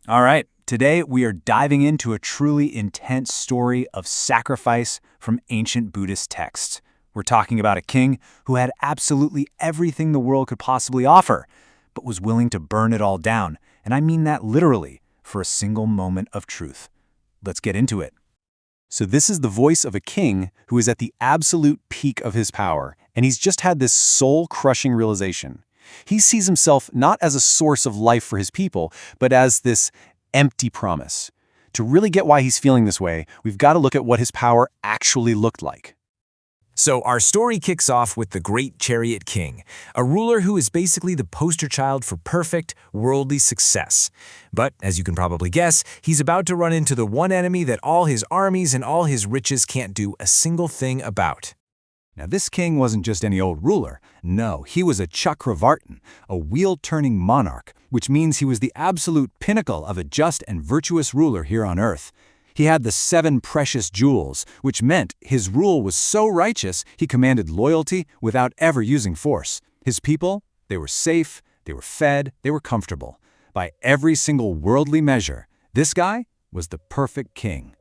All right, today we are diving into a truly intense story of sacrifice from ancient Buddhist texts. We're talking about a king who had absolutely everything the world could possibly offer, but was willing to burn it all down, and I mean that literally, for a single moment of truth. Let's get into it. So this is the voice of a king who is at the absolute peak of his power, and he's just had this soul-crushing realization. He sees himself not as a source of life for his people, but as this empty promise. To really get why he's feeling this way, we've got to look at what his power actually looked like. So our story kicks off with the Great Chariot King, a ruler who is basically the poster child for perfect, worldly success. But, as you can probably guess, he's about to run into the one enemy that all his armies and all his riches can't do a single thing about. Now, this king wasn't just any old ruler. No, he was a Chakravartin, a wheel-turning monarch, which means he was the absolute pinnacle of a just and virtuous ruler here on earth. He had the 7 precious jewels, which meant his rule was so righteous he commanded loyalty without ever using force. His people, they were safe, they were fed, they were comfortable. By every single worldly measure, this guy was the perfect king.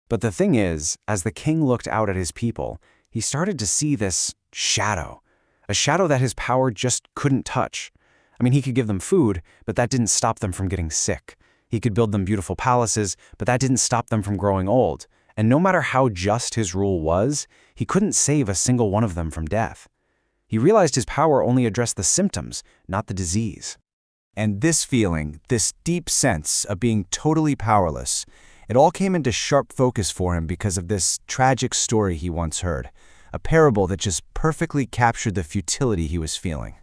But the thing is, as the king looked out at his people, he started to see this shadow, a shadow that his power just couldn't touch. I mean, he could give them food, but that didn't stop them from getting sick. He could build them beautiful palaces, but that didn't stop them from growing old. And no matter how just his rule was, he couldn't save a single one of them from death. He realized his power only addressed the symptoms, not the disease. And this feeling, this deep sense of being totally powerless, it all came into sharp focus for him because of this tragic story he once heard, a parable that just perfectly captured the futility he was feeling.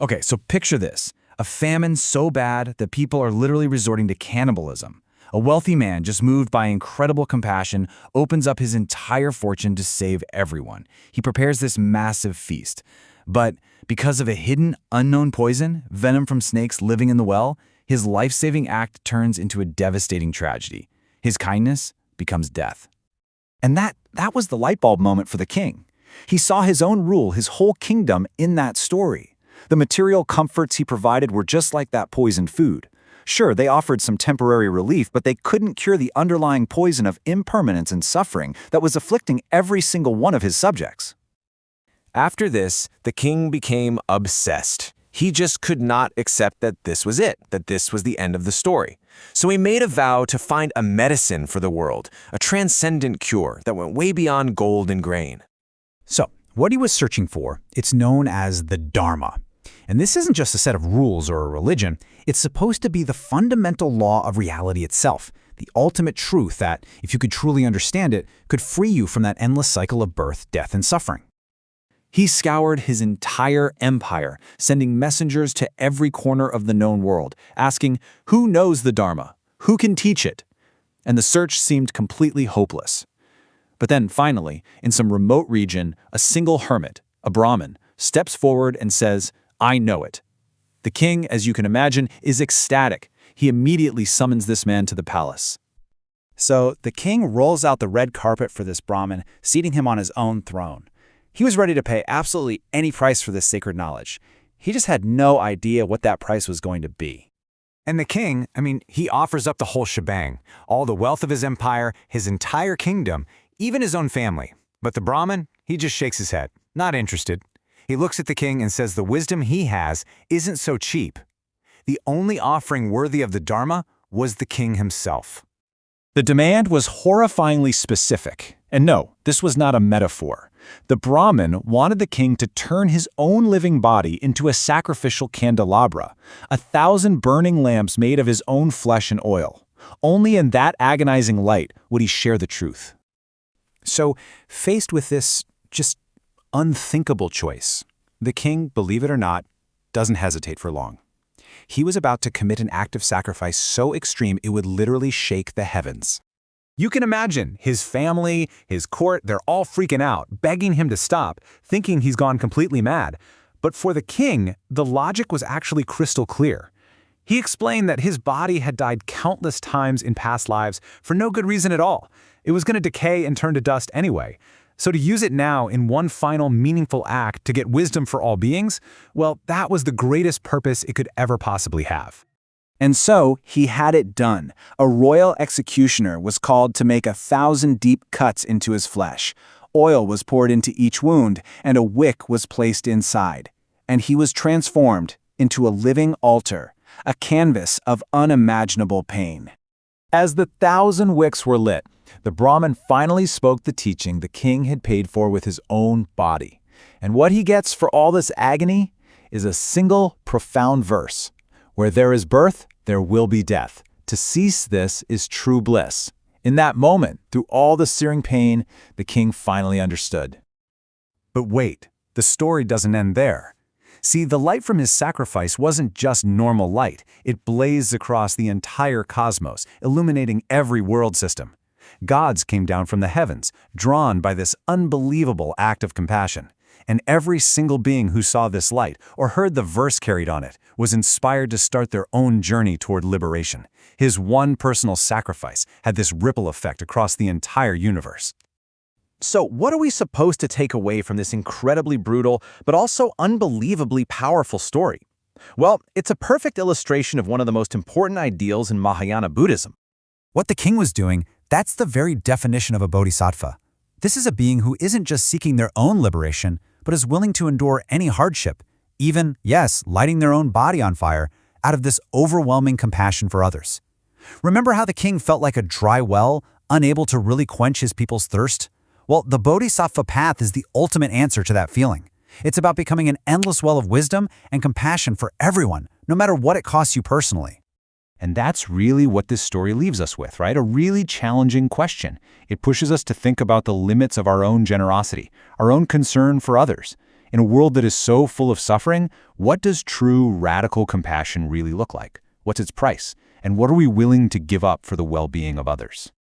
Okay, so picture this. A famine so bad that people are literally resorting to cannibalism. A wealthy man, just moved by incredible compassion, opens up his entire fortune to save everyone. He prepares this massive feast. But because of a hidden, unknown poison, venom from snakes living in the well, his life-saving act turns into a devastating tragedy. His kindness becomes death. And that was the light bulb moment for the king. He saw his own rule, his whole kingdom, in that story. The material comforts he provided were just like that poisoned food. Sure, they offered some temporary relief, but they couldn't cure the underlying poison of impermanence and suffering that was afflicting every single one of his subjects. After this, the king became obsessed. He just could not accept that this was it, that this was the end of the story. So he made a vow to find a medicine for the world, a transcendent cure that went way beyond gold and grain. So, what he was searching for, it's known as the Dharma. And this isn't just a set of rules or a religion. It's supposed to be the fundamental law of reality itself, the ultimate truth that, if you could truly understand it, could free you from that endless cycle of birth, death, and suffering. He scoured his entire empire, sending messengers to every corner of the known world, asking, who knows the Dharma? Who can teach it? And the search seemed completely hopeless. But then, finally, in some remote region, a single hermit, a Brahmin, steps forward and says, I know it. The king, as you can imagine, is ecstatic. He immediately summons this man to the palace. So the king rolls out the red carpet for this Brahmin, seating him on his own throne. He was ready to pay absolutely any price for this sacred knowledge. He just had no idea what that price was going to be. And the king, he offers up the whole shebang, all the wealth of his empire, his entire kingdom, even his own family. But the Brahmin, he just shakes his head, not interested. He looks at the king and says the wisdom he has isn't so cheap. The only offering worthy of the Dharma was the king himself. The demand was horrifyingly specific. And no, this was not a metaphor. The Brahmin wanted the king to turn his own living body into a sacrificial candelabra, 1,000 burning lamps made of his own flesh and oil. Only in that agonizing light would he share the truth. So, faced with this just unthinkable choice, the king, believe it or not, doesn't hesitate for long. He was about to commit an act of sacrifice so extreme it would literally shake the heavens. You can imagine his family, his court, they're all freaking out, begging him to stop, thinking he's gone completely mad. But for the king, the logic was actually crystal clear. He explained that his body had died countless times in past lives for no good reason at all. It was going to decay and turn to dust anyway. So to use it now in one final meaningful act to get wisdom for all beings, well, that was the greatest purpose it could ever possibly have. And so he had it done. A royal executioner was called to make 1,000 deep cuts into his flesh. Oil was poured into each wound, and a wick was placed inside. And he was transformed into a living altar, a canvas of unimaginable pain. As the 1,000 wicks were lit, the Brahmin finally spoke the teaching the king had paid for with his own body. And what he gets for all this agony is a single profound verse. Where there is birth, there will be death. To cease this is true bliss. In that moment, through all the searing pain, the king finally understood. But wait, the story doesn't end there. See, the light from his sacrifice wasn't just normal light. It blazed across the entire cosmos, illuminating every world system. Gods came down from the heavens, drawn by this unbelievable act of compassion. And every single being who saw this light or heard the verse carried on it was inspired to start their own journey toward liberation. His one personal sacrifice had this ripple effect across the entire universe. So what are we supposed to take away from this incredibly brutal, but also unbelievably powerful story? Well, it's a perfect illustration of one of the most important ideals in Mahayana Buddhism. What the king was doing, that's the very definition of a bodhisattva. This is a being who isn't just seeking their own liberation, but is willing to endure any hardship, even, yes, lighting their own body on fire, out of this overwhelming compassion for others. Remember how the king felt like a dry well, unable to really quench his people's thirst? Well, the bodhisattva path is the ultimate answer to that feeling. It's about becoming an endless well of wisdom and compassion for everyone, no matter what it costs you personally. And that's really what this story leaves us with, right? A really challenging question. It pushes us to think about the limits of our own generosity, our own concern for others. In a world that is so full of suffering, what does true radical compassion really look like? What's its price? And what are we willing to give up for the well-being of others?